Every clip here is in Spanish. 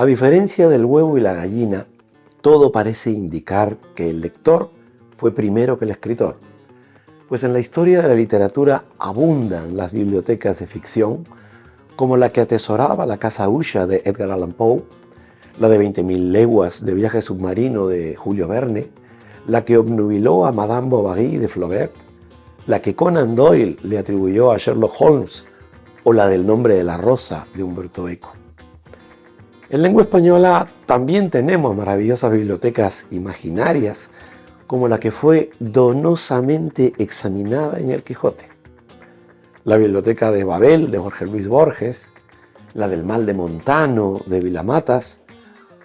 A diferencia del huevo y la gallina, todo parece indicar que el lector fue primero que el escritor, pues en la historia de la literatura abundan las bibliotecas de ficción, como la que atesoraba la Casa Usha de Edgar Allan Poe, la de 20.000 leguas de viaje submarino de Julio Verne, la que obnubiló a Madame Bovary de Flaubert, la que Conan Doyle le atribuyó a Sherlock Holmes o la del Nombre de la Rosa de Humberto Eco. En lengua española también tenemos maravillosas bibliotecas imaginarias, como la que fue donosamente examinada en El Quijote. La Biblioteca de Babel de Jorge Luis Borges, la del Mal de Montano de Vilamatas,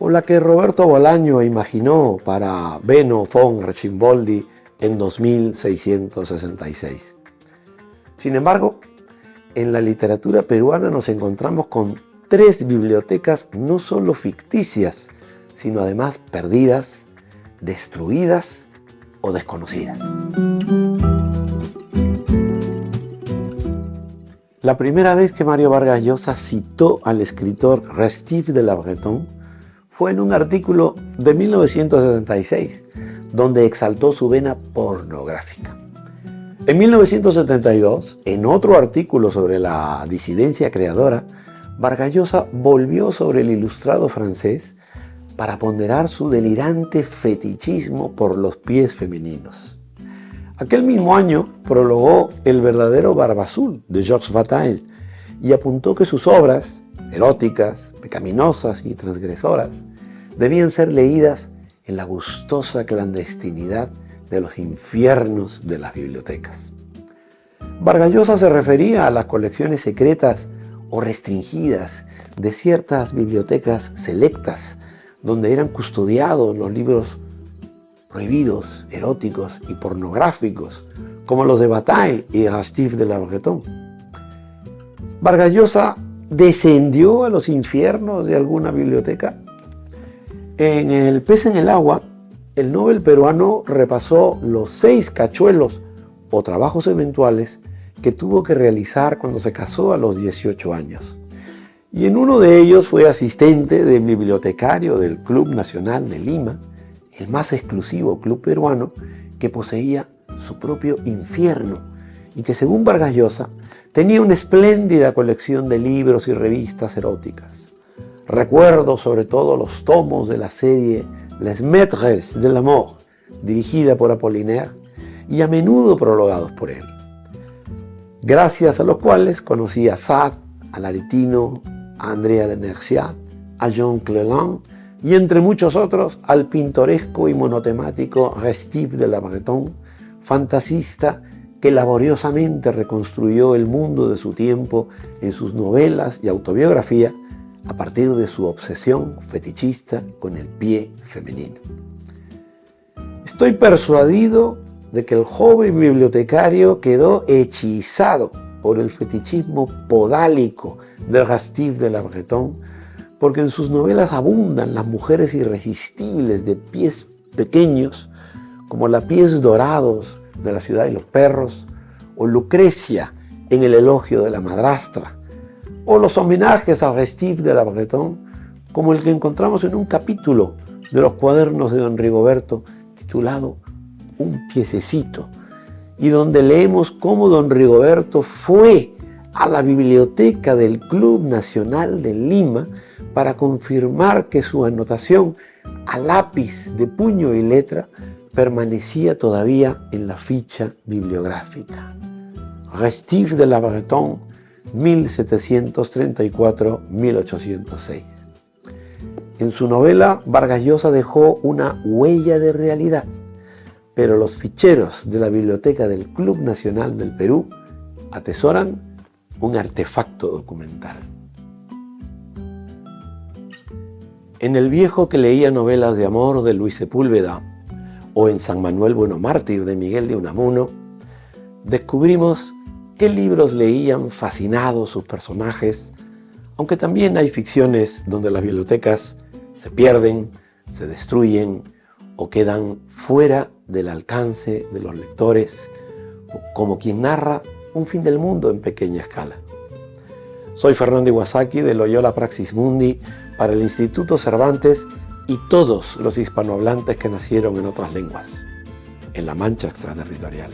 o la que Roberto Bolaño imaginó para Benno von Archimboldi en 2666. Sin embargo, en la literatura peruana nos encontramos con 3 bibliotecas no solo ficticias, sino además perdidas, destruidas o desconocidas. La primera vez que Mario Vargas Llosa citó al escritor Restif de la Bretonne fue en un artículo de 1966, donde exaltó su vena pornográfica. En 1972, en otro artículo sobre la disidencia creadora, Vargas Llosa volvió sobre el ilustrado francés para ponderar su delirante fetichismo por los pies femeninos. Aquel mismo año prologó El verdadero Barba Azul de Georges Bataille y apuntó que sus obras, eróticas, pecaminosas y transgresoras, debían ser leídas en la gustosa clandestinidad de los infiernos de las bibliotecas. Vargas Llosa se refería a las colecciones secretas o restringidas de ciertas bibliotecas selectas, donde eran custodiados los libros prohibidos, eróticos y pornográficos, como los de Bataille y Restif de la Bretonne. Vargas Llosa descendió a los infiernos de alguna biblioteca. En El pez en el agua, el Nobel peruano repasó los 6 cachuelos o trabajos eventuales que tuvo que realizar cuando se casó a los 18 años. Y en uno de ellos fue asistente de bibliotecario del Club Nacional de Lima, el más exclusivo club peruano que poseía su propio infierno y que, según Vargas Llosa, tenía una espléndida colección de libros y revistas eróticas. Recuerdo sobre todo los tomos de la serie Les Maîtres de l'amour, dirigida por Apollinaire y a menudo prologados por él, gracias a los cuales conocí a Sade, a Laretino, a Andrea de Nerciat, a Jean Cleland y entre muchos otros al pintoresco y monotemático Restif de la Bretonne, fantasista que laboriosamente reconstruyó el mundo de su tiempo en sus novelas y autobiografía a partir de su obsesión fetichista con el pie femenino. Estoy persuadido de que el joven bibliotecario quedó hechizado por el fetichismo podálico del Restif de la Bretonne, porque en sus novelas abundan las mujeres irresistibles de pies pequeños, como la Pies Dorados de La ciudad y los perros, o Lucrecia en El elogio de la madrastra, o los homenajes al Restif de la Bretonne, como el que encontramos en un capítulo de los cuadernos de don Rigoberto, titulado Un piececito, y donde leemos cómo don Rigoberto fue a la biblioteca del Club Nacional de Lima para confirmar que su anotación a lápiz de puño y letra permanecía todavía en la ficha bibliográfica. Restif de la Bretonne, 1734-1806. En su novela, Vargas Llosa dejó una huella de realidad, pero los ficheros de la Biblioteca del Club Nacional del Perú atesoran un artefacto documental. En El viejo que leía novelas de amor de Luis Sepúlveda o en San Manuel Bueno Mártir de Miguel de Unamuno, descubrimos qué libros leían fascinados sus personajes, aunque también hay ficciones donde las bibliotecas se pierden, se destruyen o quedan fuera del alcance de los lectores, como quien narra un fin del mundo en pequeña escala. Soy Fernando Iwasaki de Loyola Praxis Mundi para el Instituto Cervantes y todos los hispanohablantes que nacieron en otras lenguas, en la Mancha Extraterritorial.